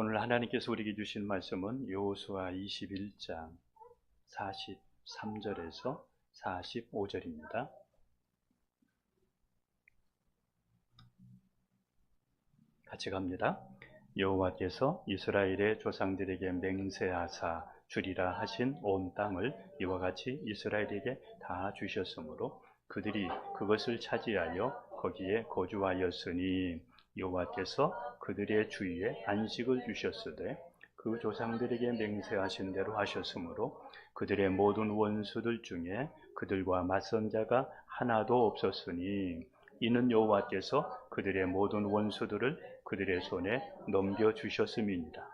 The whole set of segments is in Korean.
오늘 하나님께서 우리에게 주신 말씀은 여호수아 21장 43절에서 45절입니다. 같이 갑니다. 여호와께서 이스라엘의 조상들에게 맹세하사 주리라 하신 온 땅을 이와 같이 이스라엘에게 다 주셨으므로 그들이 그것을 차지하여 거기에 거주하였으니 여호와께서 그들의 주위에 안식을 주셨으되 그 조상들에게 맹세하신 대로 하셨으므로 그들의 모든 원수들 중에 그들과 맞선 자가 하나도 없었으니 이는 여호와께서 그들의 모든 원수들을 그들의 손에 넘겨주셨음이니라.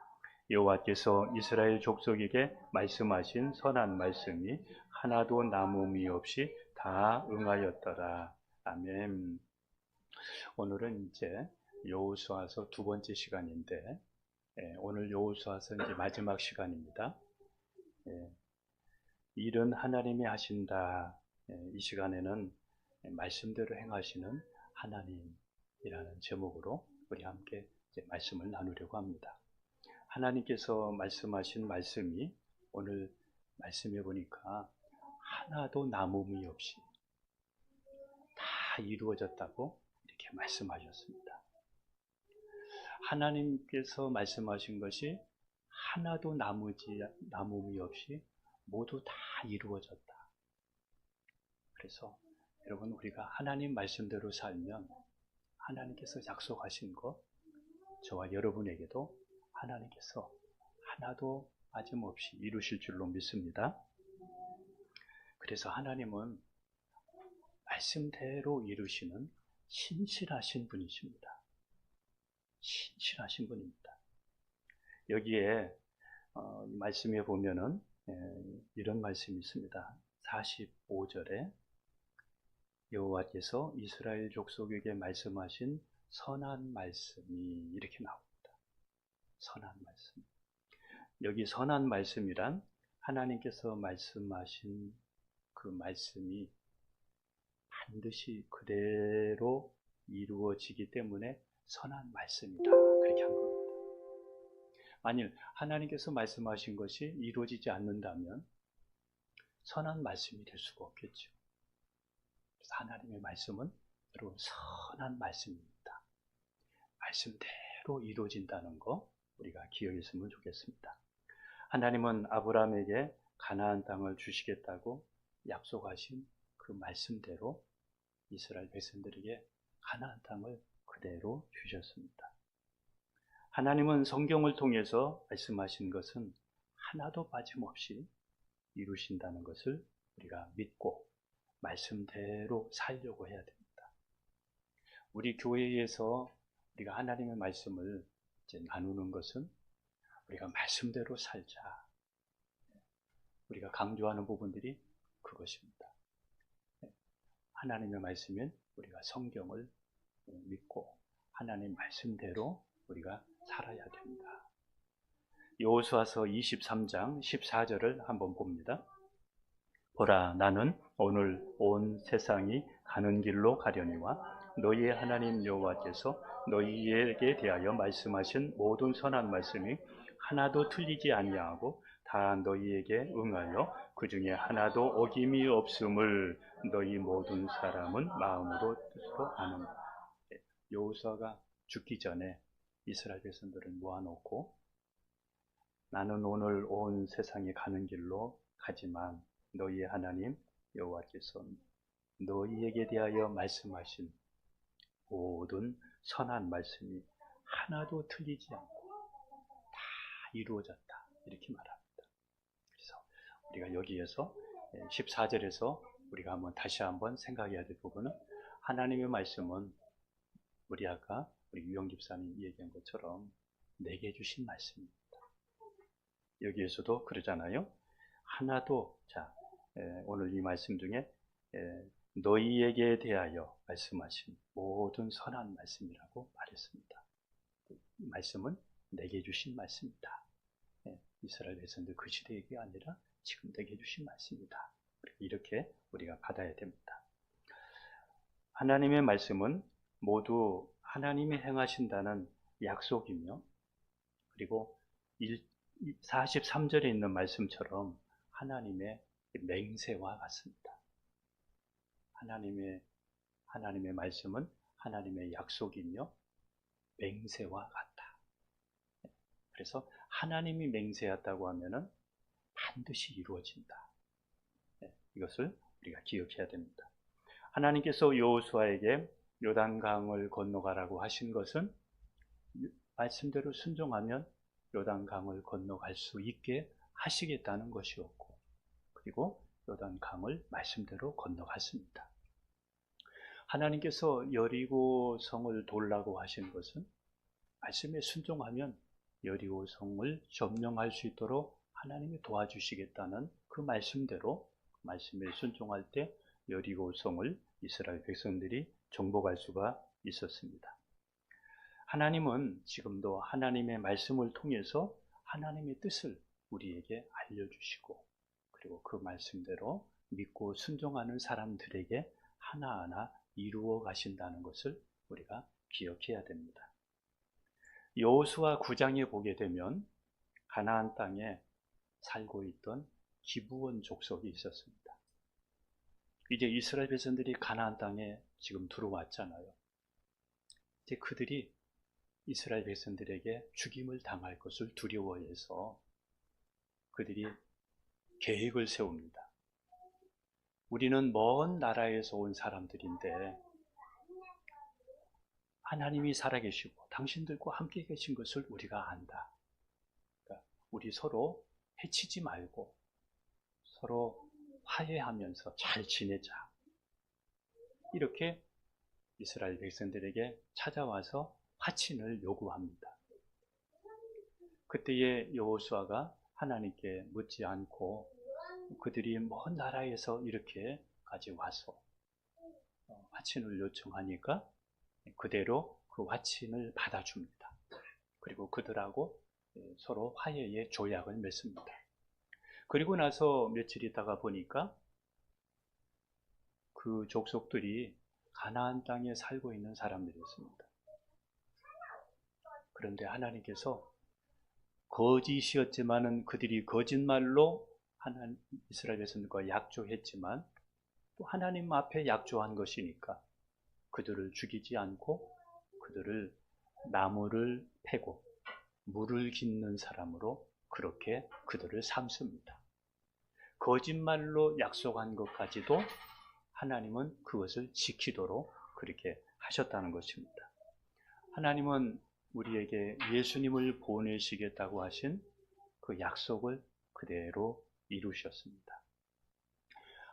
여호와께서 이스라엘 족속에게 말씀하신 선한 말씀이 하나도 남음이 없이 다 응하였더라. 아멘. 오늘은 이제 여호수아서 두 번째 시간인데 오늘 여호수아서 이제 마지막 시간입니다. 일은 하나님이 하신다. 이 시간에는 말씀대로 행하시는 하나님이라는 제목으로 우리 함께 이제 말씀을 나누려고 합니다. 하나님께서 말씀하신 말씀이 오늘 말씀해 보니까 하나도 남음이 없이 다 이루어졌다고 이렇게 말씀하셨습니다. 하나님께서 말씀하신 것이 하나도 남음이 없이 모두 다 이루어졌다. 그래서 여러분, 우리가 하나님 말씀대로 살면 하나님께서 약속하신 것, 저와 여러분에게도 하나님께서 하나도 빠짐없이 이루실 줄로 믿습니다. 그래서 하나님은 말씀대로 이루시는 신실하신 분이십니다. 신실하신 분입니다. 여기에 말씀에 보면은 이런 말씀이 있습니다. 45절에 여호와께서 이스라엘 족속에게 말씀하신 선한 말씀이 이렇게 나옵니다. 선한 말씀. 여기 선한 말씀이란 하나님께서 말씀하신 그 말씀이 반드시 그대로 이루어지기 때문에 선한 말씀이다. 그렇게 한 겁니다. 만일 하나님께서 말씀하신 것이 이루어지지 않는다면 선한 말씀이 될 수가 없겠죠. 그래서 하나님의 말씀은 여러분 선한 말씀입니다. 말씀대로 이루어진다는 거 우리가 기억했으면 좋겠습니다. 하나님은 아브라함에게 가나안 땅을 주시겠다고 약속하신 그 말씀대로 이스라엘 백성들에게 가나안 땅을 그대로 주셨습니다. 하나님은 성경을 통해서 말씀하신 것은 하나도 빠짐없이 이루신다는 것을 우리가 믿고 말씀대로 살려고 해야 됩니다. 우리 교회에서 우리가 하나님의 말씀을 이제 나누는 것은 우리가 말씀대로 살자. 우리가 강조하는 부분들이 그것입니다. 하나님의 말씀은 우리가 성경을 믿고 하나님 말씀대로 우리가 살아야 됩니다. 여호수아서 23장 14절을 한번 봅니다. 보라, 나는 오늘 온 세상이 가는 길로 가려니와 너희의 하나님 여호와께서 너희에게 대하여 말씀하신 모든 선한 말씀이 하나도 틀리지 아니하고 다 너희에게 응하여 그 중에 하나도 어김이 없음을 너희 모든 사람은 마음으로 뜻으로 아는다. 여호수아가 죽기 전에 이스라엘 백성들을 모아놓고 나는 오늘 온 세상이 가는 길로 가지만 너희의 하나님 여호와께서 너희에게 대하여 말씀하신 모든 선한 말씀이 하나도 틀리지 않고 다 이루어졌다. 이렇게 말합니다. 그래서 우리가 여기에서 14절에서 우리가 다시 한번 생각해야 될 부분은 하나님의 말씀은 우리 아까 우리 유영 집사님 얘기한 것처럼 내게 주신 말씀입니다. 여기에서도 그러잖아요. 하나도 오늘 이 말씀 중에 너희에게 대하여 말씀하신 모든 선한 말씀이라고 말했습니다. 이 말씀은 내게 주신 말씀이다. 이스라엘 백성들 그 시대의 게 아니라 지금 내게 주신 말씀이다. 이렇게 우리가 받아야 됩니다. 하나님의 말씀은 모두 하나님이 행하신다는 약속이며 그리고 43절에 있는 말씀처럼 하나님의 맹세와 같습니다. 하나님의 말씀은 하나님의 약속이며 맹세와 같다. 그래서 하나님이 맹세했다고 하면은 반드시 이루어진다. 이것을 우리가 기억해야 됩니다. 하나님께서 여호수아에게 요단강을 건너가라고 하신 것은 말씀대로 순종하면 요단강을 건너갈 수 있게 하시겠다는 것이었고, 그리고 요단강을 말씀대로 건너갔습니다. 하나님께서 여리고 성을 돌라고 하신 것은 말씀에 순종하면 여리고 성을 점령할 수 있도록 하나님이 도와주시겠다는 그 말씀대로 말씀에 순종할 때 여리고 성을 이스라엘 백성들이 정복할 수가 있었습니다. 하나님은 지금도 하나님의 말씀을 통해서 하나님의 뜻을 우리에게 알려주시고, 그리고 그 말씀대로 믿고 순종하는 사람들에게 하나하나 이루어 가신다는 것을 우리가 기억해야 됩니다. 여호수아 9장에 보게 되면 가나안 땅에 살고 있던 기브온 족속이 있었습니다. 이제 이스라엘 백성들이 가나안 땅에 지금 들어왔잖아요. 이제 그들이 이스라엘 백성들에게 죽임을 당할 것을 두려워해서 그들이 계획을 세웁니다. 우리는 먼 나라에서 온 사람들인데 하나님이 살아계시고 당신들과 함께 계신 것을 우리가 안다. 그러니까 우리 서로 해치지 말고 서로 화해하면서 잘 지내자. 이렇게 이스라엘 백성들에게 찾아와서 화친을 요구합니다. 그때에 여호수아가 하나님께 묻지 않고 그들이 먼 나라에서 이렇게까지 와서 화친을 요청하니까 그대로 그 화친을 받아줍니다. 그리고 그들하고 서로 화해의 조약을 맺습니다. 그리고 나서 며칠 있다가 보니까 그 족속들이 가나안 땅에 살고 있는 사람들이었습니다. 그런데 하나님께서 거짓이었지만은 그들이 거짓말로 이스라엘 백성들과 약조했지만 또 하나님 앞에 약조한 것이니까 그들을 죽이지 않고 그들을 나무를 패고 물을 깃는 사람으로 그렇게 그들을 삼습니다. 거짓말로 약속한 것까지도 하나님은 그것을 지키도록 그렇게 하셨다는 것입니다. 하나님은 우리에게 예수님을 보내시겠다고 하신 그 약속을 그대로 이루셨습니다.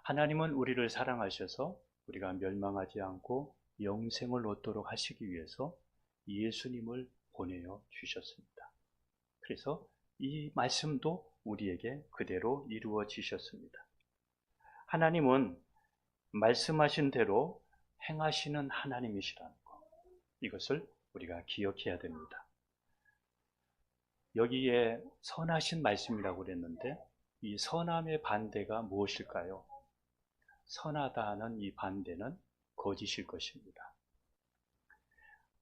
하나님은 우리를 사랑하셔서 우리가 멸망하지 않고 영생을 얻도록 하시기 위해서 예수님을 보내어 주셨습니다. 그래서 이 말씀도 우리에게 그대로 이루어지셨습니다. 하나님은 말씀하신 대로 행하시는 하나님이시라는 것, 이것을 우리가 기억해야 됩니다. 여기에 선하신 말씀이라고 그랬는데 이 선함의 반대가 무엇일까요? 선하다는 이 반대는 거짓일 것입니다.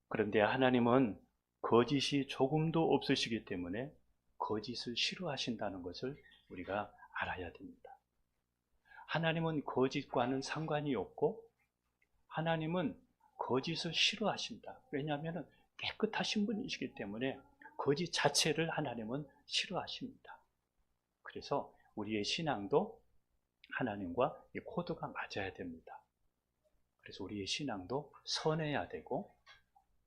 그런데 하나님은 거짓이 조금도 없으시기 때문에 거짓을 싫어하신다는 것을 우리가 알아야 됩니다. 하나님은 거짓과는 상관이 없고 하나님은 거짓을 싫어하신다. 왜냐하면 깨끗하신 분이시기 때문에 거짓 자체를 하나님은 싫어하십니다. 그래서 우리의 신앙도 하나님과 이 코드가 맞아야 됩니다. 그래서 우리의 신앙도 선해야 되고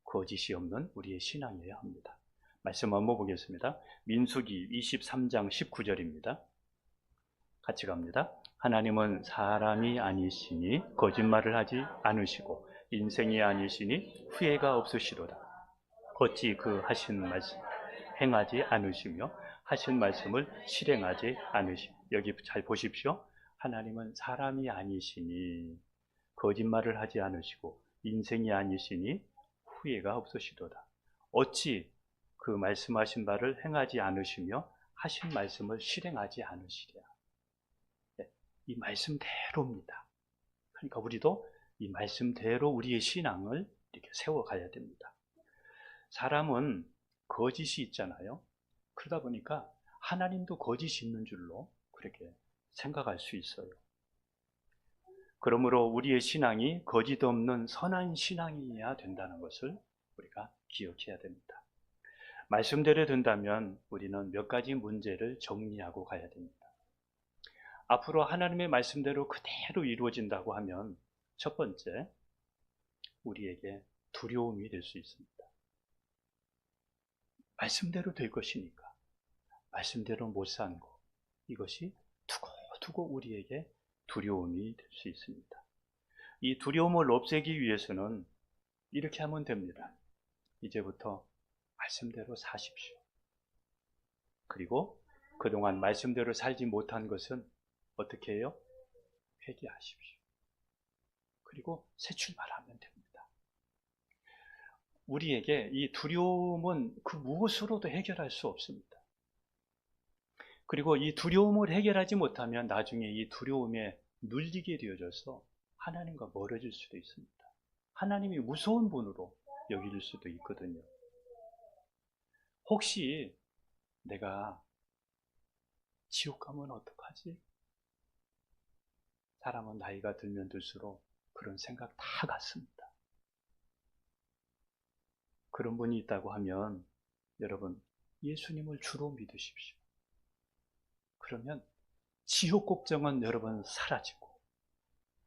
거짓이 없는 우리의 신앙이어야 합니다. 말씀 한번 보겠습니다. 민수기 23장 19절입니다. 같이 갑니다. 하나님은 사람이 아니시니 거짓말을 하지 않으시고 인생이 아니시니 후회가 없으시로다. 어찌 그 하신 말씀 행하지 않으시며 하신 말씀을 실행하지 않으시며. 여기 잘 보십시오. 하나님은 사람이 아니시니 거짓말을 하지 않으시고 인생이 아니시니 후회가 없으시도다. 어찌 그 말씀하신 바를 행하지 않으시며 하신 말씀을 실행하지 않으시랴. 이 말씀대로입니다. 그러니까 우리도 이 말씀대로 우리의 신앙을 이렇게 세워가야 됩니다. 사람은 거짓이 있잖아요. 그러다 보니까 하나님도 거짓이 있는 줄로 그렇게 생각할 수 있어요. 그러므로 우리의 신앙이 거짓 없는 선한 신앙이어야 된다는 것을 우리가 기억해야 됩니다. 말씀대로 된다면 우리는 몇 가지 문제를 정리하고 가야 됩니다. 앞으로 하나님의 말씀대로 그대로 이루어진다고 하면 첫 번째, 우리에게 두려움이 될 수 있습니다. 말씀대로 될 것이니까 말씀대로 못 산 것, 이것이 두고두고 우리에게 두려움이 될 수 있습니다. 이 두려움을 없애기 위해서는 이렇게 하면 됩니다. 이제부터 말씀대로 사십시오. 그리고 그동안 말씀대로 살지 못한 것은 어떻게 해요? 회개하십시오. 그리고 새 출발하면 됩니다. 우리에게 이 두려움은 그 무엇으로도 해결할 수 없습니다. 그리고 이 두려움을 해결하지 못하면 나중에 이 두려움에 눌리게 되어져서 하나님과 멀어질 수도 있습니다. 하나님이 무서운 분으로 여길 수도 있거든요. 혹시 내가 지옥 가면 어떡하지? 사람은 나이가 들면 들수록 그런 생각 다 갖습니다. 그런 분이 있다고 하면 여러분 예수님을 주로 믿으십시오. 그러면 지옥 걱정은 여러분 사라지고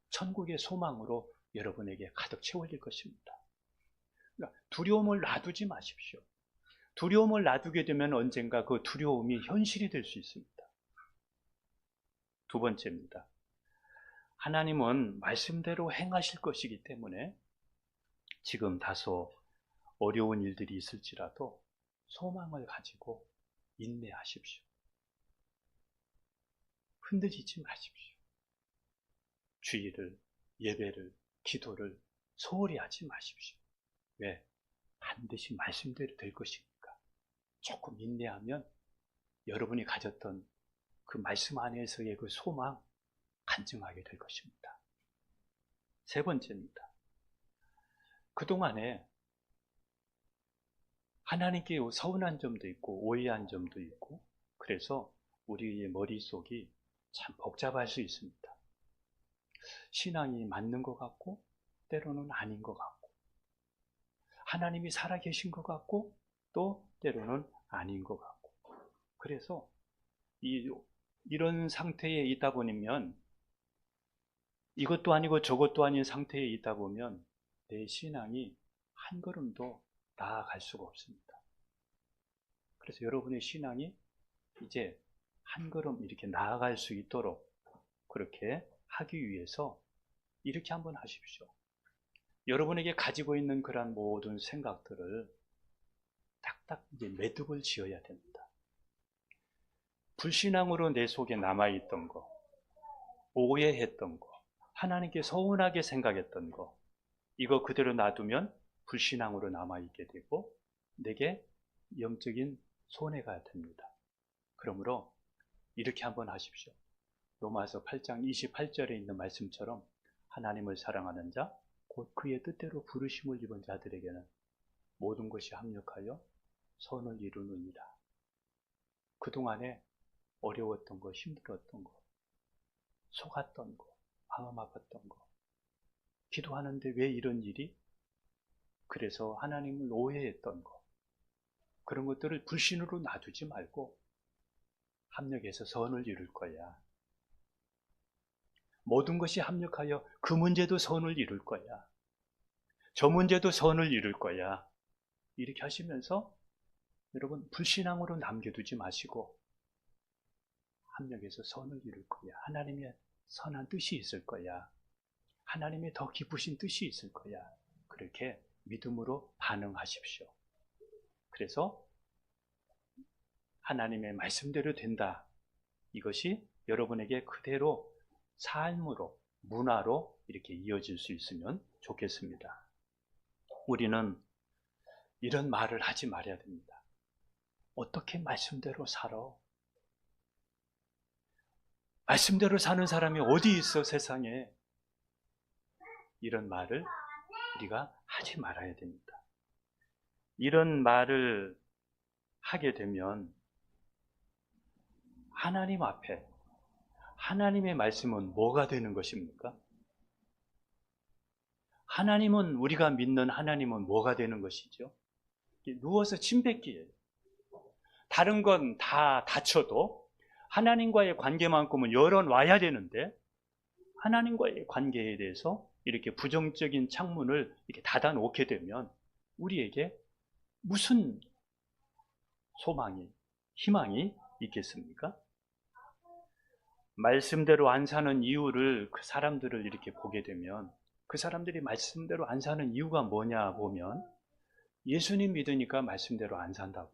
천국의 소망으로 여러분에게 가득 채워질 것입니다. 그러니까 두려움을 놔두지 마십시오. 두려움을 놔두게 되면 언젠가 그 두려움이 현실이 될 수 있습니다. 두 번째입니다. 하나님은 말씀대로 행하실 것이기 때문에 지금 다소 어려운 일들이 있을지라도 소망을 가지고 인내하십시오. 흔들리지 마십시오. 주의를, 예배를, 기도를 소홀히 하지 마십시오. 왜? 반드시 말씀대로 될 것이니까. 조금 인내하면 여러분이 가졌던 그 말씀 안에서의 그 소망 간증하게 될 것입니다. 세 번째입니다. 그동안에 하나님께 서운한 점도 있고 오해한 점도 있고 그래서 우리의 머릿속이 참 복잡할 수 있습니다. 신앙이 맞는 것 같고 때로는 아닌 것 같고 하나님이 살아계신 것 같고 또 때로는 아닌 것 같고 그래서 이런 상태에 있다 보면 이것도 아니고 저것도 아닌 상태에 있다 보면 내 신앙이 한 걸음도 나아갈 수가 없습니다. 그래서 여러분의 신앙이 이제 한 걸음 이렇게 나아갈 수 있도록 그렇게 하기 위해서 이렇게 한번 하십시오. 여러분에게 가지고 있는 그런 모든 생각들을 딱딱 이제 매듭을 지어야 됩니다. 불신앙으로 내 속에 남아있던 거, 오해했던 거, 하나님께 서운하게 생각했던 거, 이거 그대로 놔두면 불신앙으로 남아있게 되고 내게 영적인 손해가 됩니다. 그러므로 이렇게 한번 하십시오. 로마서 8장 28절에 있는 말씀처럼 하나님을 사랑하는 자, 곧 그의 뜻대로 부르심을 입은 자들에게는 모든 것이 합력하여 선을 이루느니라. 그동안에 어려웠던 거, 힘들었던 거, 속았던 거, 마음 아팠던 거, 기도하는데 왜 이런 일이? 그래서 하나님을 오해했던 거, 그런 것들을 불신으로 놔두지 말고 합력해서 선을 이룰 거야. 모든 것이 합력하여 그 문제도 선을 이룰 거야. 저 문제도 선을 이룰 거야. 이렇게 하시면서 여러분 불신앙으로 남겨두지 마시고 합력해서 선을 이룰 거야. 하나님의 선한 뜻이 있을 거야. 하나님의 더 기쁘신 뜻이 있을 거야. 그렇게 믿음으로 반응하십시오. 그래서 하나님의 말씀대로 된다. 이것이 여러분에게 그대로 삶으로, 문화로 이렇게 이어질 수 있으면 좋겠습니다. 우리는 이런 말을 하지 말아야 됩니다. 어떻게 말씀대로 살아? 말씀대로 사는 사람이 어디 있어, 세상에? 이런 말을 우리가 하지 말아야 됩니다. 이런 말을 하게 되면 하나님 앞에 하나님의 말씀은 뭐가 되는 것입니까? 하나님은, 우리가 믿는 하나님은 뭐가 되는 것이죠? 누워서 침 뱉기예요. 다른 건 다 닫혀도 하나님과의 관계만큼은 열어놔야 되는데, 하나님과의 관계에 대해서 이렇게 부정적인 창문을 이렇게 닫아놓게 되면 우리에게 무슨 소망이, 희망이 있겠습니까? 말씀대로 안 사는 이유를, 그 사람들을 이렇게 보게 되면, 그 사람들이 말씀대로 안 사는 이유가 뭐냐 보면, 예수님 믿으니까 말씀대로 안 산다고.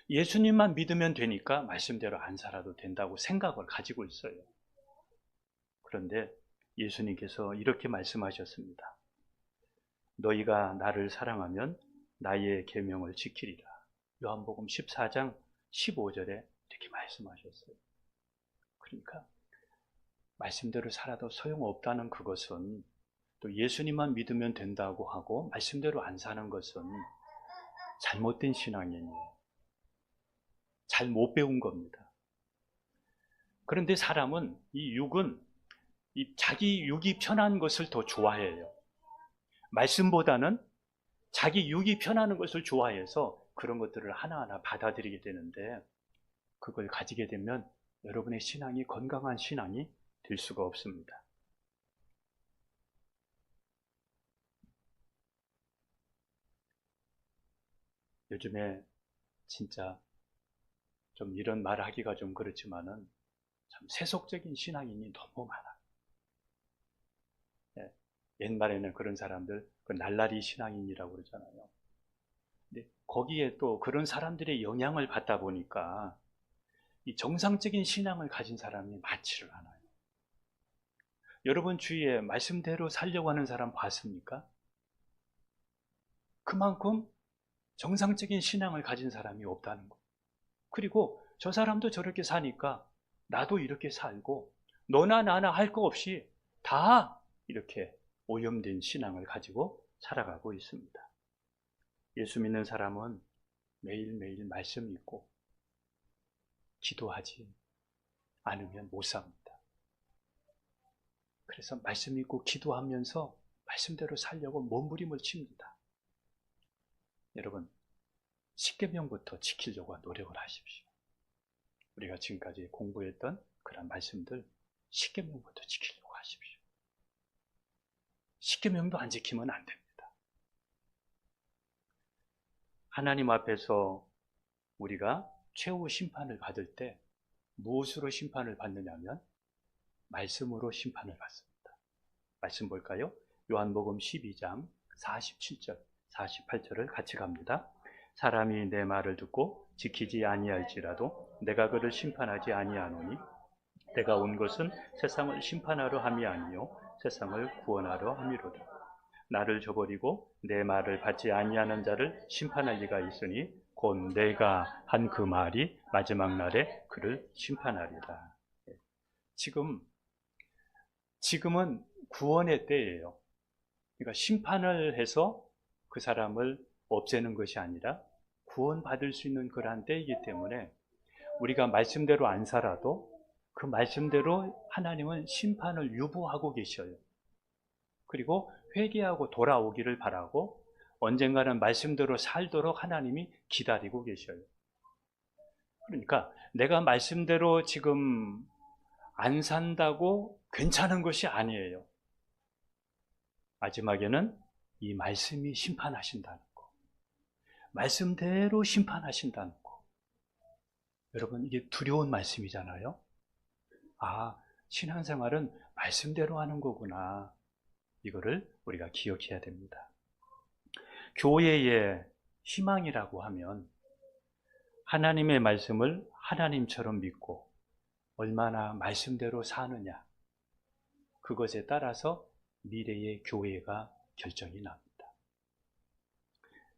예수님만 믿으면 되니까 말씀대로 안 살아도 된다고 생각을 가지고 있어요. 그런데 예수님께서 이렇게 말씀하셨습니다. 너희가 나를 사랑하면 나의 계명을 지키리라. 요한복음 14장 15절에 이렇게 말씀하셨어요. 그러니까 말씀대로 살아도 소용없다는 그것은, 또 예수님만 믿으면 된다고 하고 말씀대로 안 사는 것은 잘못된 신앙이에요. 잘 못 배운 겁니다. 그런데 사람은, 이 육은 자기 육이 편한 것을 더 좋아해요. 말씀보다는 자기 육이 편하는 것을 좋아해서 그런 것들을 하나하나 받아들이게 되는데, 그걸 가지게 되면 여러분의 신앙이 건강한 신앙이 될 수가 없습니다. 요즘에 진짜 좀 이런 말 하기가 좀 그렇지만은 참 세속적인 신앙인이 너무 많아요. 예, 옛말에는 그런 사람들 그 날라리 신앙인이라고 그러잖아요. 근데 거기에 또 그런 사람들의 영향을 받다 보니까 이 정상적인 신앙을 가진 사람이 많지를 않아요. 여러분 주위에 말씀대로 살려고 하는 사람 봤습니까? 그만큼 정상적인 신앙을 가진 사람이 없다는 거예요. 그리고 저 사람도 저렇게 사니까 나도 이렇게 살고, 너나 나나 할 거 없이 다 이렇게 오염된 신앙을 가지고 살아가고 있습니다. 예수 믿는 사람은 매일매일 말씀 읽고 기도하지 않으면 못 삽니다. 그래서 말씀 읽고 기도하면서 말씀대로 살려고 몸부림을 칩니다. 여러분, 십계명부터 지키려고 노력을 하십시오. 우리가 지금까지 공부했던 그런 말씀들 십계명부터 지키려고 하십시오. 십계명도 안 지키면 안 됩니다. 하나님 앞에서 우리가 최후 심판을 받을 때 무엇으로 심판을 받느냐면 말씀으로 심판을 받습니다. 말씀 볼까요? 요한복음 12장 47절, 48절을 같이 갑니다. 사람이 내 말을 듣고 지키지 아니할지라도 내가 그를 심판하지 아니하노니 내가 온 것은 세상을 심판하러 함이 아니요 세상을 구원하러 함이로다. 나를 저버리고 내 말을 받지 아니하는 자를 심판할 리가 있으니 곧 내가 한 그 말이 마지막 날에 그를 심판하리라. 지금은 구원의 때예요. 그러니까 심판을 해서 그 사람을 없애는 것이 아니라 구원받을 수 있는 그러한 때이기 때문에 우리가 말씀대로 안 살아도 그 말씀대로 하나님은 심판을 유보하고 계셔요. 그리고 회개하고 돌아오기를 바라고 언젠가는 말씀대로 살도록 하나님이 기다리고 계셔요. 그러니까 내가 말씀대로 지금 안 산다고 괜찮은 것이 아니에요. 마지막에는 이 말씀이 심판하신다는 거, 말씀대로 심판하신다는 거. 여러분, 이게 두려운 말씀이잖아요. 아, 신앙생활은 말씀대로 하는 거구나. 이거를 우리가 기억해야 됩니다. 교회의 희망이라고 하면 하나님의 말씀을 하나님처럼 믿고 얼마나 말씀대로 사느냐, 그것에 따라서 미래의 교회가 결정이 납니다.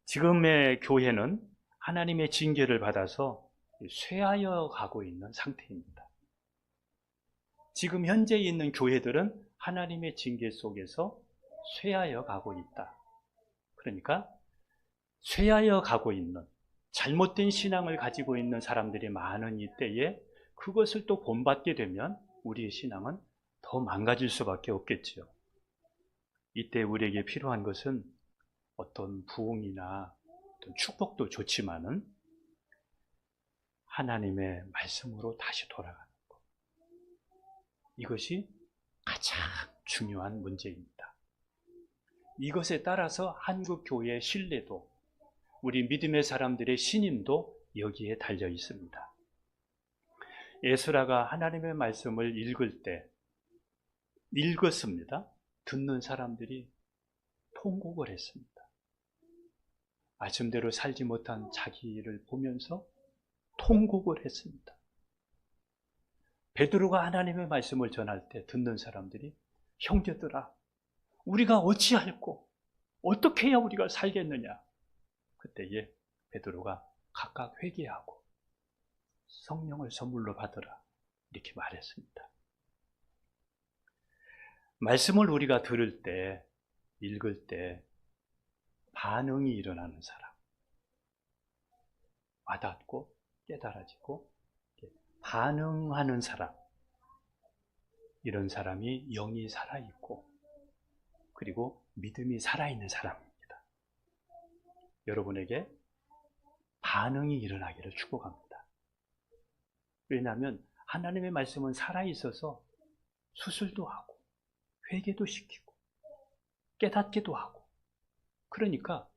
지금의 교회는 하나님의 징계를 받아서 쇠하여 가고 있는 상태입니다. 지금 현재 있는 교회들은 하나님의 징계 속에서 쇠하여 가고 있다. 그러니까 쇠하여 가고 있는, 잘못된 신앙을 가지고 있는 사람들이 많은 이때에 그것을 또 본받게 되면 우리의 신앙은 더 망가질 수밖에 없겠지요. 이때 우리에게 필요한 것은 어떤 부흥이나 어떤 축복도 좋지만은 하나님의 말씀으로 다시 돌아가는 것. 이것이 가장 중요한 문제입니다. 이것에 따라서 한국 교회의 신뢰도, 우리 믿음의 사람들의 신임도 여기에 달려 있습니다. 에스라가 하나님의 말씀을 읽을 때 읽었습니다. 듣는 사람들이 통곡을 했습니다. 말씀대로 살지 못한 자기를 보면서 통곡을 했습니다. 베드로가 하나님의 말씀을 전할 때 듣는 사람들이 형제들아, 우리가 어찌할꼬? 어떻게 해야 우리가 살겠느냐? 그때에 베드로가 각각 회개하고 성령을 선물로 받으라 이렇게 말했습니다. 말씀을 우리가 들을 때, 읽을 때 반응이 일어나는 사람, 와닿고 깨달아지고 반응하는 사람, 이런 사람이 영이 살아있고 그리고 믿음이 살아있는 사람입니다. 여러분에게 반응이 일어나기를 축복합니다. 왜냐하면 하나님의 말씀은 살아있어서 수술도 하고 회개도 시키고 깨닫기도 하고, 그러니까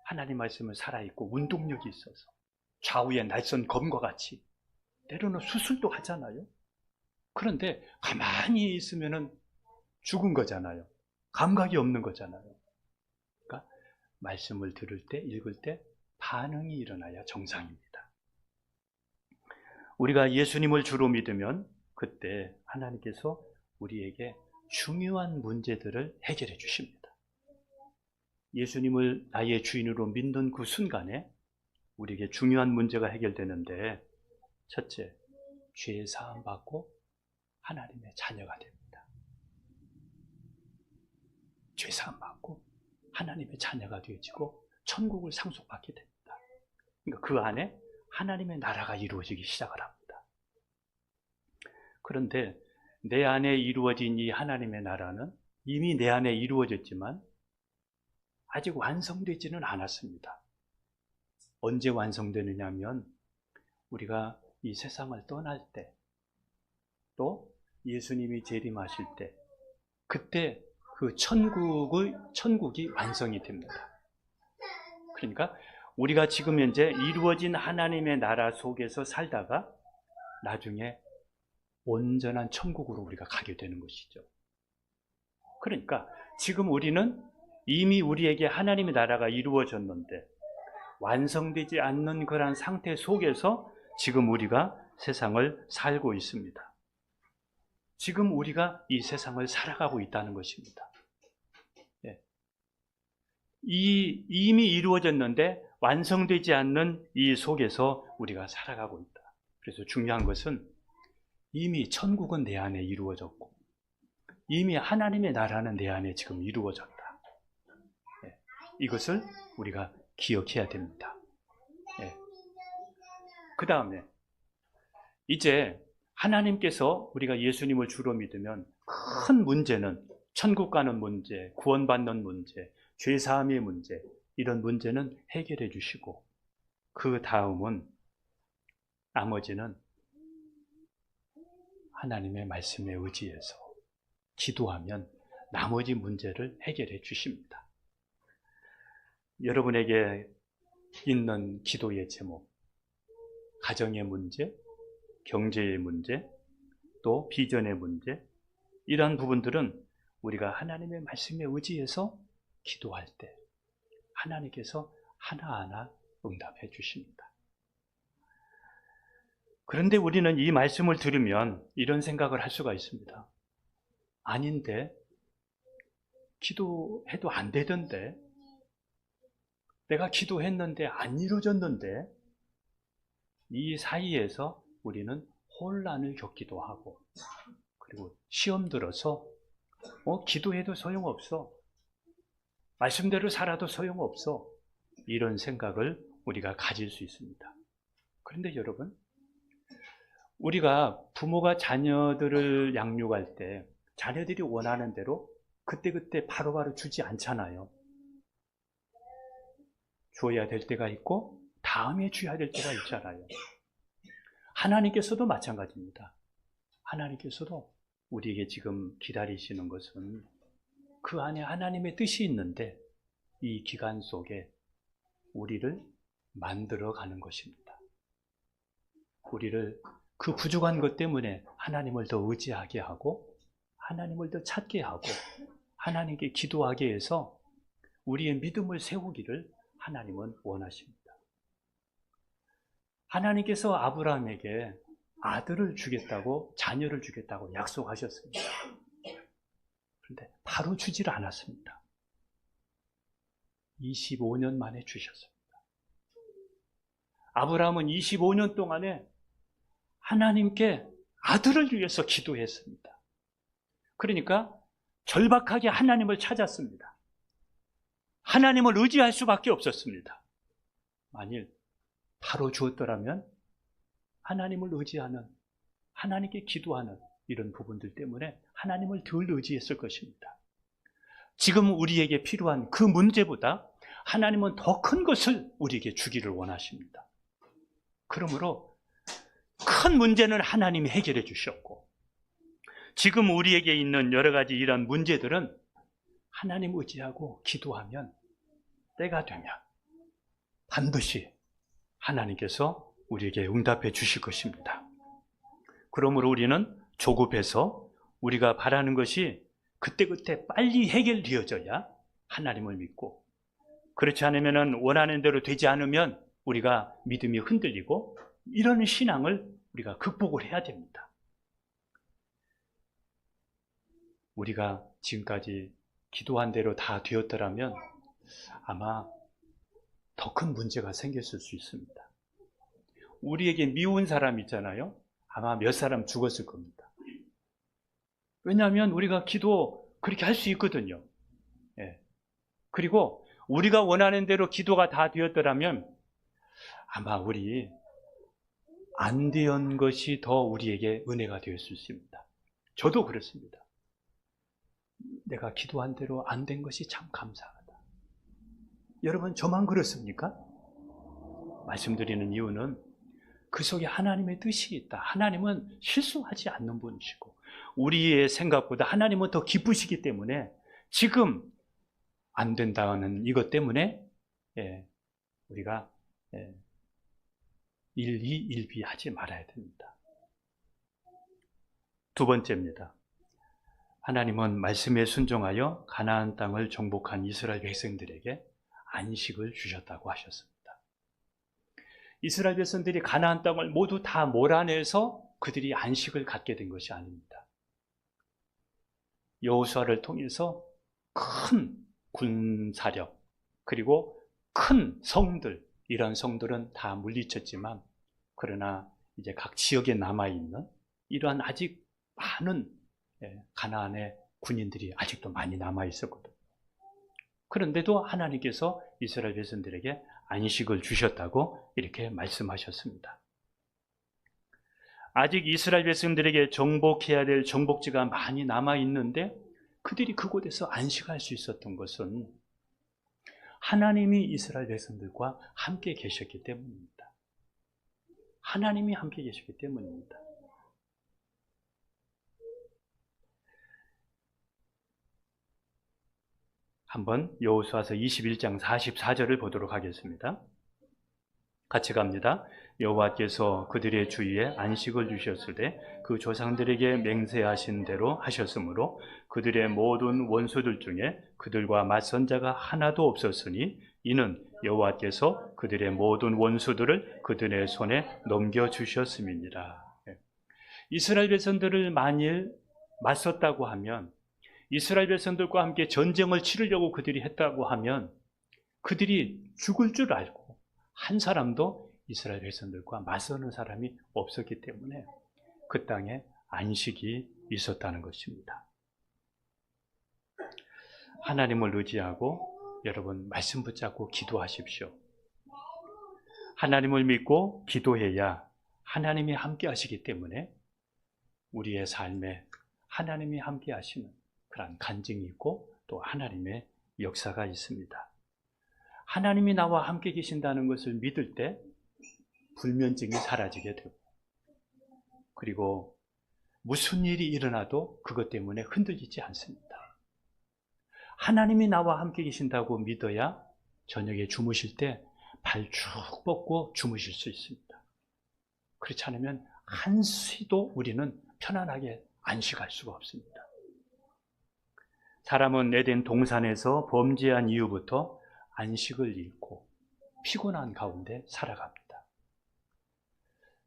하나님 말씀은 살아있고 운동력이 있어서 좌우의 날선 검과 같이 때로는 수술도 하잖아요. 그런데 가만히 있으면 죽은 거잖아요. 감각이 없는 거잖아요. 그러니까 말씀을 들을 때, 읽을 때 반응이 일어나야 정상입니다. 우리가 예수님을 주로 믿으면 그때 하나님께서 우리에게 중요한 문제들을 해결해 주십니다. 예수님을 나의 주인으로 믿는 그 순간에 우리에게 중요한 문제가 해결되는데, 첫째, 죄 사함 받고 하나님의 자녀가 됩니다. 죄 사함 받고 하나님의 자녀가 되어지고 천국을 상속받게 됩니다. 그러니까 그 안에 하나님의 나라가 이루어지기 시작을 합니다. 그런데 내 안에 이루어진 이 하나님의 나라는 이미 내 안에 이루어졌지만 아직 완성되지는 않았습니다. 언제 완성되느냐 하면 우리가 이 세상을 떠날 때, 또 예수님이 재림하실 때, 그때 그 천국이 완성이 됩니다. 그러니까 우리가 지금 현재 이루어진 하나님의 나라 속에서 살다가 나중에 온전한 천국으로 우리가 가게 되는 것이죠. 그러니까 지금 우리는 이미 우리에게 하나님의 나라가 이루어졌는데 완성되지 않는 그러한 상태 속에서 지금 우리가 세상을 살고 있습니다. 지금 우리가 이 세상을 살아가고 있다는 것입니다. 이미 이루어졌는데 완성되지 않는 이 속에서 우리가 살아가고 있다. 그래서 중요한 것은 이미 천국은 내 안에 이루어졌고 이미 하나님의 나라는 내 안에 지금 이루어졌다. 이것을 우리가 기억해야 됩니다. 그 다음에 이제 하나님께서 우리가 예수님을 주로 믿으면 큰 문제는 천국 가는 문제, 구원받는 문제, 죄사함의 문제, 이런 문제는 해결해 주시고 그 다음은 나머지는 하나님의 말씀에 의지해서 기도하면 나머지 문제를 해결해 주십니다. 여러분에게 있는 기도의 제목, 가정의 문제, 경제의 문제, 또 비전의 문제, 이러한 부분들은 우리가 하나님의 말씀에 의지해서 기도할 때 하나님께서 하나하나 응답해 주십니다. 그런데 우리는 이 말씀을 들으면 이런 생각을 할 수가 있습니다. 아닌데, 기도해도 안 되던데, 내가 기도했는데 안 이루어졌는데, 이 사이에서 우리는 혼란을 겪기도 하고, 그리고 시험 들어서 기도해도 소용없어, 말씀대로 살아도 소용없어, 이런 생각을 우리가 가질 수 있습니다. 그런데 여러분, 우리가 부모가 자녀들을 양육할 때 자녀들이 원하는 대로 그때그때 바로바로 주지 않잖아요. 주어야 될 때가 있고 다음에 줘야 될 때가 있잖아요. 하나님께서도 마찬가지입니다. 하나님께서도 우리에게 지금 기다리시는 것은 그 안에 하나님의 뜻이 있는데 이 기간 속에 우리를 만들어가는 것입니다. 우리를 그 부족한 것 때문에 하나님을 더 의지하게 하고 하나님을 더 찾게 하고 하나님께 기도하게 해서 우리의 믿음을 세우기를 하나님은 원하십니다. 하나님께서 아브라함에게 아들을 주겠다고, 자녀를 주겠다고 약속하셨습니다. 그런데 바로 주지를 않았습니다. 25년 만에 주셨습니다. 아브라함은 25년 동안에 하나님께 아들을 위해서 기도했습니다. 그러니까 절박하게 하나님을 찾았습니다. 하나님을 의지할 수밖에 없었습니다. 만일 바로 주었더라면 하나님을 의지하는, 하나님께 기도하는 이런 부분들 때문에 하나님을 덜 의지했을 것입니다. 지금 우리에게 필요한 그 문제보다 하나님은 더 큰 것을 우리에게 주기를 원하십니다. 그러므로 큰 문제는 하나님이 해결해 주셨고, 지금 우리에게 있는 여러 가지 이런 문제들은 하나님 의지하고 기도하면 때가 되면 반드시 하나님께서 우리에게 응답해 주실 것입니다. 그러므로 우리는 조급해서 우리가 바라는 것이 그때그때 빨리 해결되어져야 하나님을 믿고, 그렇지 않으면 원하는 대로 되지 않으면 우리가 믿음이 흔들리고, 이런 신앙을 우리가 극복을 해야 됩니다. 우리가 지금까지 기도한 대로 다 되었더라면 아마 더 큰 문제가 생겼을 수 있습니다. 우리에게 미운 사람 있잖아요. 아마 몇 사람 죽었을 겁니다. 왜냐하면 우리가 기도 그렇게 할 수 있거든요. 예. 그리고 우리가 원하는 대로 기도가 다 되었더라면 아마 우리 안 된 것이 더 우리에게 은혜가 되었을 수 있습니다. 저도 그렇습니다. 내가 기도한 대로 안 된 것이 참 감사하다. 여러분, 저만 그렇습니까? 말씀드리는 이유는 그 속에 하나님의 뜻이 있다. 하나님은 실수하지 않는 분이시고 우리의 생각보다 하나님은 더 기쁘시기 때문에 지금 안 된다는 이것 때문에 우리가 일희일비하지 말아야 됩니다. 두 번째입니다. 하나님은 말씀에 순종하여 가나안 땅을 정복한 이스라엘 백성들에게 안식을 주셨다고 하셨습니다. 이스라엘 백성들이 가나안 땅을 모두 다 몰아내서 그들이 안식을 갖게 된 것이 아닙니다. 여호수아를 통해서 큰 군사력 그리고 큰 성들, 이런 성들은 다 물리쳤지만, 그러나 이제 각 지역에 남아있는 이러한 아직 많은 가나안의 군인들이 아직도 많이 남아있었거든요. 그런데도 하나님께서 이스라엘 백성들에게 안식을 주셨다고 이렇게 말씀하셨습니다. 아직 이스라엘 백성들에게 정복해야 될 정복지가 많이 남아있는데 그들이 그곳에서 안식할 수 있었던 것은 하나님이 이스라엘 백성들과 함께 계셨기 때문입니다. 하나님이 함께 계셨기 때문입니다. 한번 여호수아서 21장 44절을 보도록 하겠습니다. 같이 갑니다. 여호와께서 그들의 주위에 안식을 주셨을 때 그 조상들에게 맹세하신 대로 하셨으므로 그들의 모든 원수들 중에 그들과 맞선 자가 하나도 없었으니 이는 여호와께서 그들의 모든 원수들을 그들의 손에 넘겨주셨음이니라. 이스라엘 백성들을 만일 맞섰다고 하면, 이스라엘 백성들과 함께 전쟁을 치르려고 그들이 했다고 하면 그들이 죽을 줄 알고 한 사람도 이스라엘 백성들과 맞서는 사람이 없었기 때문에 그 땅에 안식이 있었다는 것입니다. 하나님을 의지하고 여러분 말씀 붙잡고 기도하십시오. 하나님을 믿고 기도해야 하나님이 함께 하시기 때문에 우리의 삶에 하나님이 함께 하시는 그런 간증이 있고 또 하나님의 역사가 있습니다. 하나님이 나와 함께 계신다는 것을 믿을 때 불면증이 사라지게 되고, 그리고 무슨 일이 일어나도 그것 때문에 흔들리지 않습니다. 하나님이 나와 함께 계신다고 믿어야 저녁에 주무실 때 발 쭉 뻗고 주무실 수 있습니다. 그렇지 않으면 한시도 우리는 편안하게 안식할 수가 없습니다. 사람은 에덴 동산에서 범죄한 이후부터 안식을 잃고 피곤한 가운데 살아갑니다.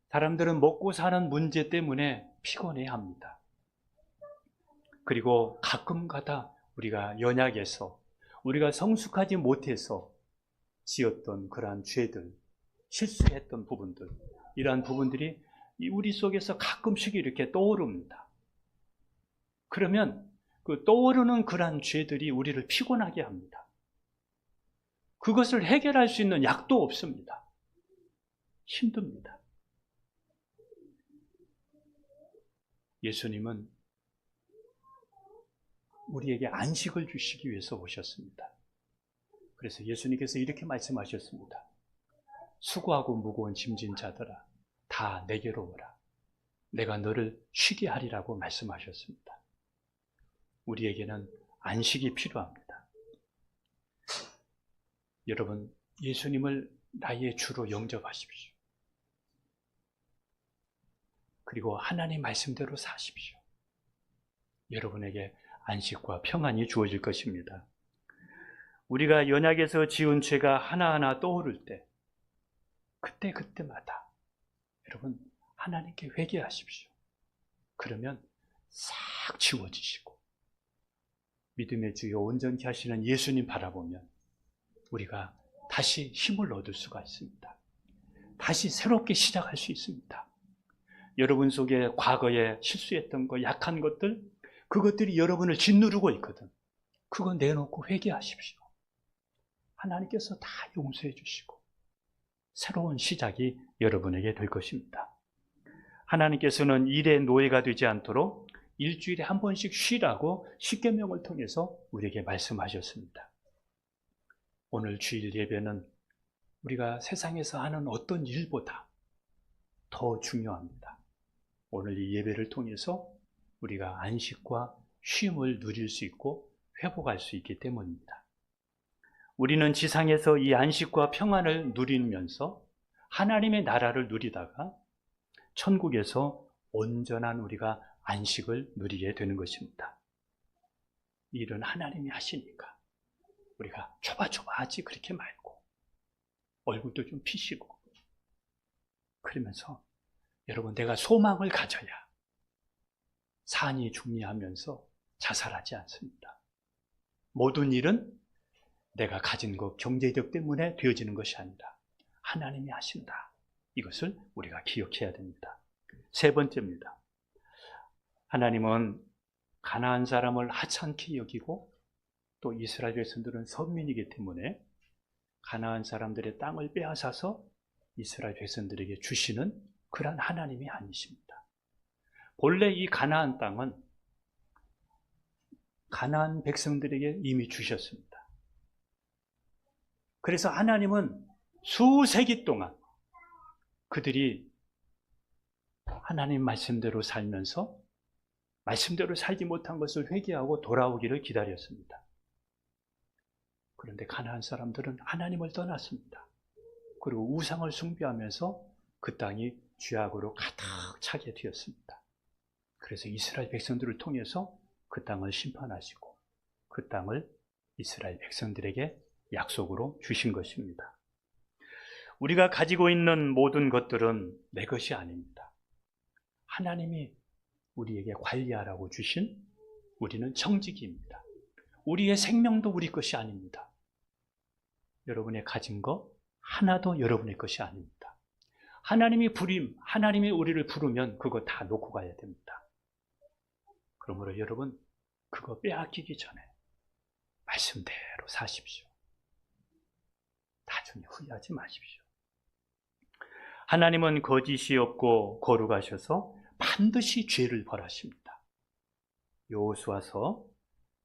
사람들은 먹고 사는 문제 때문에 피곤해합니다. 그리고 가끔 가다 우리가 연약해서, 우리가 성숙하지 못해서 지었던 그러한 죄들, 실수했던 부분들, 이러한 부분들이 우리 속에서 가끔씩 이렇게 떠오릅니다. 그러면 그 떠오르는 그러한 죄들이 우리를 피곤하게 합니다. 그것을 해결할 수 있는 약도 없습니다. 힘듭니다. 예수님은 우리에게 안식을 주시기 위해서 오셨습니다. 그래서 예수님께서 이렇게 말씀하셨습니다. 수고하고 무거운 짐진 자들아, 다 내게로 오라. 내가 너를 쉬게 하리라고 말씀하셨습니다. 우리에게는 안식이 필요합니다. 여러분, 예수님을 나의 주로 영접하십시오. 그리고 하나님 말씀대로 사십시오. 여러분에게 안식과 평안이 주어질 것입니다. 우리가 연약에서 지은 죄가 하나하나 떠오를 때, 그때마다 여러분 하나님께 회개하십시오. 그러면 싹 지워지시고 믿음의 주여 온전케 하시는 예수님 바라보면 우리가 다시 힘을 얻을 수가 있습니다. 다시 새롭게 시작할 수 있습니다. 여러분 속에 과거에 실수했던 것, 약한 것들, 그것들이 여러분을 짓누르고 있거든. 그거 내놓고 회개하십시오. 하나님께서 다 용서해 주시고 새로운 시작이 여러분에게 될 것입니다. 하나님께서는 일의 노예가 되지 않도록 일주일에 한 번씩 쉬라고 십계명을 통해서 우리에게 말씀하셨습니다. 오늘 주일 예배는 우리가 세상에서 하는 어떤 일보다 더 중요합니다. 오늘 이 예배를 통해서 우리가 안식과 쉼을 누릴 수 있고 회복할 수 있기 때문입니다. 우리는 지상에서 이 안식과 평안을 누리면서 하나님의 나라를 누리다가 천국에서 온전한 우리가 안식을 누리게 되는 것입니다. 이 일은 하나님이 하시니까 우리가 조바조바하지 그렇게 말고 얼굴도 좀 피시고 그러면서 여러분 내가 소망을 가져야 산이 중리하면서 자살하지 않습니다. 모든 일은 내가 가진 것, 경제력 때문에 되어지는 것이 아니라 하나님이 하신다. 이것을 우리가 기억해야 됩니다. 세 번째입니다. 하나님은 가나안 사람을 하찮게 여기고 또 이스라엘 백성들은 선민이기 때문에 가나안 사람들의 땅을 빼앗아서 이스라엘 백성들에게 주시는 그런 하나님이 아니십니다. 본래 이 가나안 땅은 가나안 백성들에게 이미 주셨습니다. 그래서 하나님은 수세기 동안 그들이 하나님 말씀대로 살면서 말씀대로 살지 못한 것을 회개하고 돌아오기를 기다렸습니다. 그런데 가나안 사람들은 하나님을 떠났습니다. 그리고 우상을 숭배하면서 그 땅이 죄악으로 가득 차게 되었습니다. 그래서 이스라엘 백성들을 통해서 그 땅을 심판하시고 그 땅을 이스라엘 백성들에게 약속으로 주신 것입니다. 우리가 가지고 있는 모든 것들은 내 것이 아닙니다. 하나님이 우리에게 관리하라고 주신 우리는 청지기입니다. 우리의 생명도 우리 것이 아닙니다. 여러분의 가진 것 하나도 여러분의 것이 아닙니다. 하나님이 우리를 부르면 그거 다 놓고 가야 됩니다. 그러므로 여러분 그거 빼앗기기 전에 말씀대로 사십시오. 나중에 후회하지 마십시오. 하나님은 거짓이 없고 거룩하셔서 반드시 죄를 벌하십니다. 여호수아서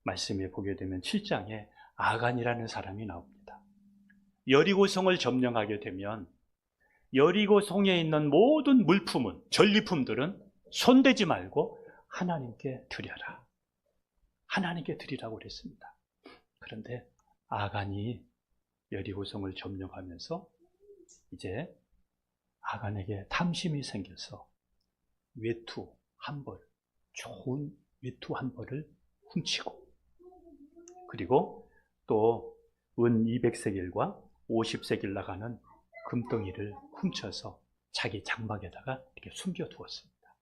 말씀에 보게 되면 7장에 아간이라는 사람이 나옵니다. 여리고성을 점령하게 되면 여리고성에 있는 모든 물품은, 전리품들은 손대지 말고 하나님께 드려라. 하나님께 드리라고 그랬습니다. 그런데 아간이 여리고성을 점령하면서 이제 아간에게 탐심이 생겨서 외투 한 벌, 좋은 외투 한 벌을 훔치고, 그리고 또 은 200세겔과 50세겔 나가는 금덩이를 훔쳐서 자기 장막에다가 이렇게 숨겨두었습니다.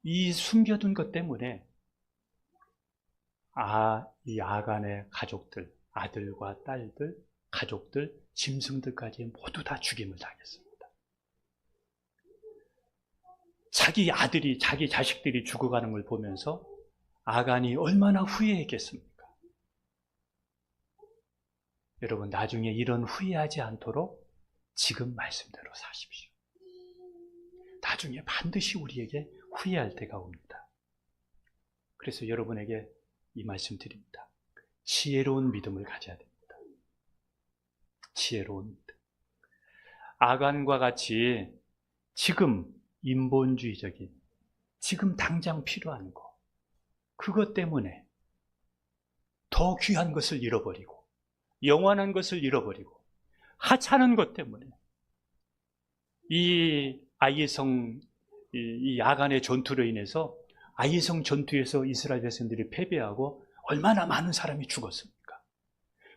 이 숨겨둔 것 때문에 이 아간의 가족들, 아들과 딸들, 가족들, 짐승들까지 모두 다 죽임을 당했습니다. 자기 아들이, 자기 자식들이 죽어가는 걸 보면서 아간이 얼마나 후회했겠습니까? 여러분, 나중에 이런 후회하지 않도록 지금 말씀대로 사십시오. 나중에 반드시 우리에게 후회할 때가 옵니다. 그래서 여러분에게 이 말씀 드립니다. 지혜로운 믿음을 가져야 됩니다. 지혜로운 믿음. 아간과 같이 지금 인본주의적인, 지금 당장 필요한 거, 그것 때문에 더 귀한 것을 잃어버리고 영원한 것을 잃어버리고 하찮은 것 때문에 이 아간의 전투로 인해서 아이성 전투에서 이스라엘 백성들이 패배하고 얼마나 많은 사람이 죽었습니까?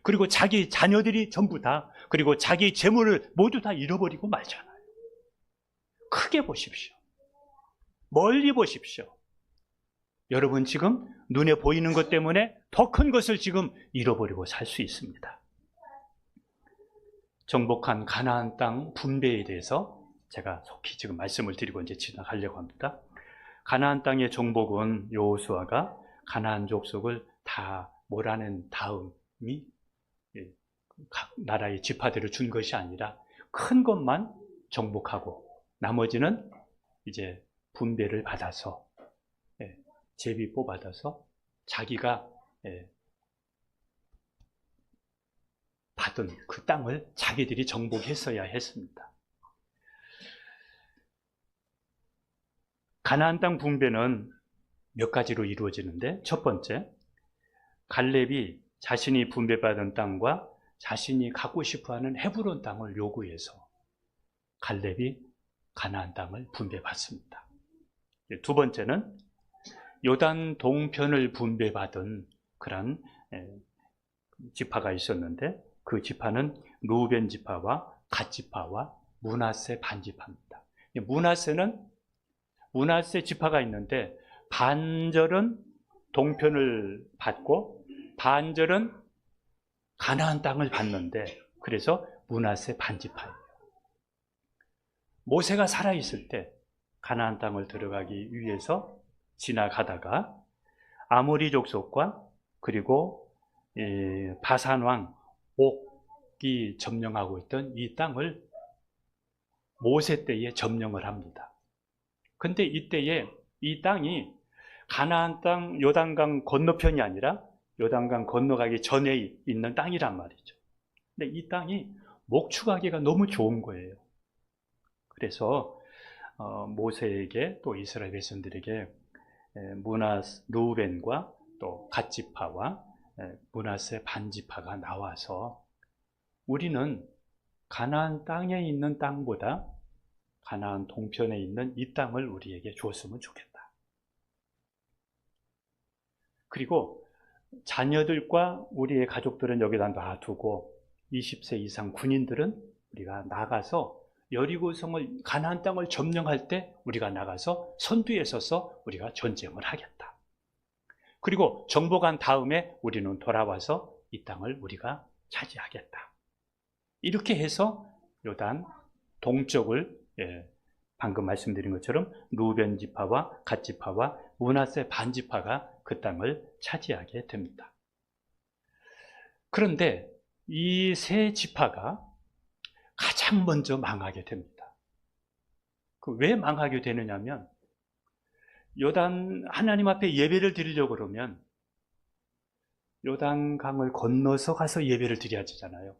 그리고 자기 자녀들이 전부 다, 그리고 자기 재물을 모두 다 잃어버리고 말잖아요. 크게 보십시오. 멀리 보십시오. 여러분 지금 눈에 보이는 것 때문에 더 큰 것을 지금 잃어버리고 살 수 있습니다. 정복한 가나안 땅 분배에 대해서 제가 속히 지금 말씀을 드리고 이제 지나가려고 합니다. 가나안 땅의 정복은 여호수아가 가나안 족속을 다 몰아낸 다음이 각 나라의 지파들을 준 것이 아니라 큰 것만 정복하고 나머지는 이제 분배를 받아서 제비뽑 받아서 자기가 받은 그 땅을 자기들이 정복했어야 했습니다. 가나안 땅 분배는 몇 가지로 이루어지는데, 첫 번째, 갈렙이 자신이 분배받은 땅과 자신이 갖고 싶어하는 헤브론 땅을 요구해서 갈렙이 가나안 땅을 분배받습니다. 두 번째는 요단 동편을 분배받은 그런 지파가 있었는데, 그 지파는 루벤 지파와 갓 지파와 므낫세 반 지파입니다. 므낫세 지파가 있는데 반절은 동편을 받고 반절은 가나안 땅을 받는데, 그래서 므낫세 반 지파예요. 모세가 살아있을 때 가나안 땅을 들어가기 위해서 지나가다가 아모리 족속과 그리고 바산 왕 옥이 점령하고 있던 이 땅을 모세 때에 점령을 합니다. 근데 이때에 이 땅이 가나안 땅 요단강 건너편이 아니라 요단강 건너가기 전에 있는 땅이란 말이죠. 근데 이 땅이 목축하기가 너무 좋은 거예요. 그래서 모세에게 또 이스라엘 백성들에게 루벤과 또 갓 지파와 므낫세 반 지파가 나와서 우리는 가나안 땅에 있는 땅보다 가나안 동편에 있는 이 땅을 우리에게 주었으면 좋겠다. 그리고 자녀들과 우리의 가족들은 여기다 놔두고 20세 이상 군인들은 우리가 나가서 여리고성을, 가나안 땅을 점령할 때 우리가 나가서 선두에 서서 우리가 전쟁을 하겠다. 그리고 정복한 다음에 우리는 돌아와서 이 땅을 우리가 차지하겠다. 이렇게 해서 요단 동쪽을 방금 말씀드린 것처럼 루벤 지파와 갓 지파와 므낫세 반 지파가 그 땅을 차지하게 됩니다. 그런데 이 세 지파가 가장 먼저 망하게 됩니다. 왜 망하게 되느냐면 요단 하나님 앞에 예배를 드리려고 그러면 요단강을 건너서 가서 예배를 드려야 되잖아요.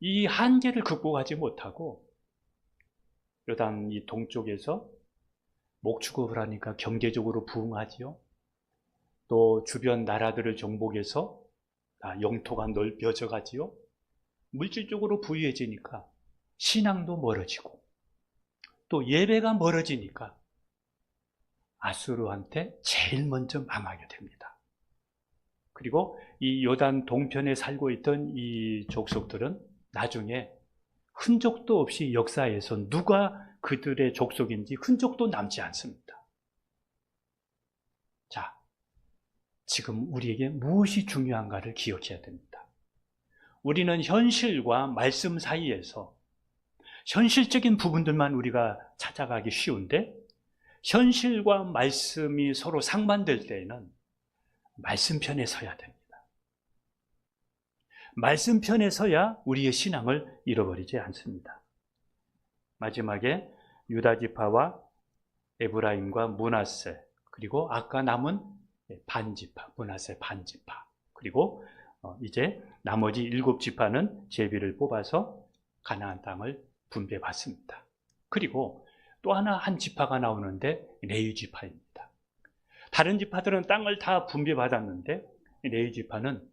이 한계를 극복하지 못하고 요단 이 동쪽에서 목축업을 하니까 경제적으로 부흥하지요. 또 주변 나라들을 정복해서 영토가 넓혀져 가지요. 물질적으로 부유해지니까 신앙도 멀어지고 또 예배가 멀어지니까 아수르한테 제일 먼저 망하게 됩니다. 그리고 이 요단 동편에 살고 있던 이 족속들은 나중에 흔적도 없이 역사에서 누가 그들의 족속인지 흔적도 남지 않습니다. 자, 지금 우리에게 무엇이 중요한가를 기억해야 됩니다. 우리는 현실과 말씀 사이에서 현실적인 부분들만 우리가 찾아가기 쉬운데 현실과 말씀이 서로 상반될 때에는 말씀 편에 서야 됩니다. 말씀 편에 서야 우리의 신앙을 잃어버리지 않습니다. 마지막에 유다 지파와 에브라임과 므낫세, 그리고 아까 남은 반지파, 므낫세 반지파, 그리고 이제 나머지 7지파는 제비를 뽑아서 가나안 땅을 분배받습니다. 그리고 또 하나 한 지파가 나오는데 레위 지파입니다. 다른 지파들은 땅을 다 분배받았는데 레위 지파는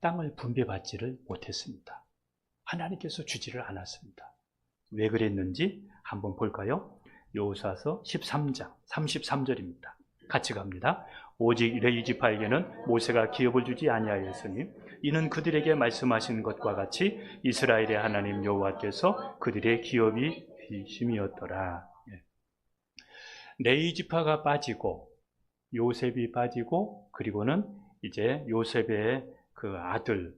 땅을 분배받지를 못했습니다. 하나님께서 주지를 않았습니다. 왜 그랬는지 한번 볼까요? 여호수아서 13장 33절입니다. 같이 갑니다. 오직 레위 지파에게는 모세가 기업을 주지 아니하였으니 이는 그들에게 말씀하신 것과 같이 이스라엘의 하나님 여호와께서 그들의 기업이 비심이었더라. 레위 지파가 빠지고 요셉이 빠지고 그리고는 이제 요셉의 아들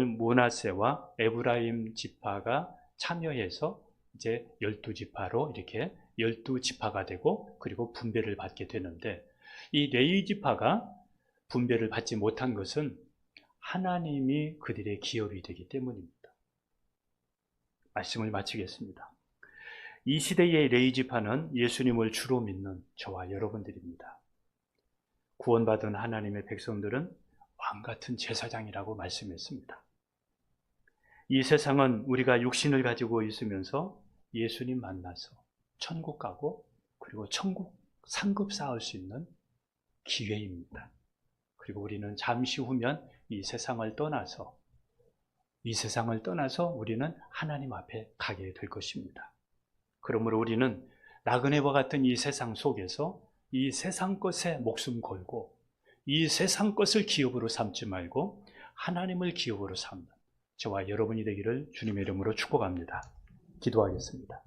므낫세와 에브라임 지파가 참여해서 이제 12지파로 이렇게 12지파가 되고 그리고 분배를 받게 되는데 이 레위 지파가 분배를 받지 못한 것은 하나님이 그들의 기업이 되기 때문입니다. 말씀을 마치겠습니다. 이 시대의 레위 지파는 예수님을 주로 믿는 저와 여러분들입니다. 구원받은 하나님의 백성들은 왕같은 제사장이라고 말씀했습니다. 이 세상은 우리가 육신을 가지고 있으면서 예수님 만나서 천국 가고 그리고 천국 상급 쌓을 수 있는 기회입니다. 그리고 우리는 잠시 후면 이 세상을 떠나서 우리는 하나님 앞에 가게 될 것입니다. 그러므로 우리는 나그네와 같은 이 세상 속에서 이 세상 것에 목숨 걸고 이 세상 것을 기업으로 삼지 말고 하나님을 기업으로 삼는 저와 여러분이 되기를 주님의 이름으로 축복합니다. 기도하겠습니다.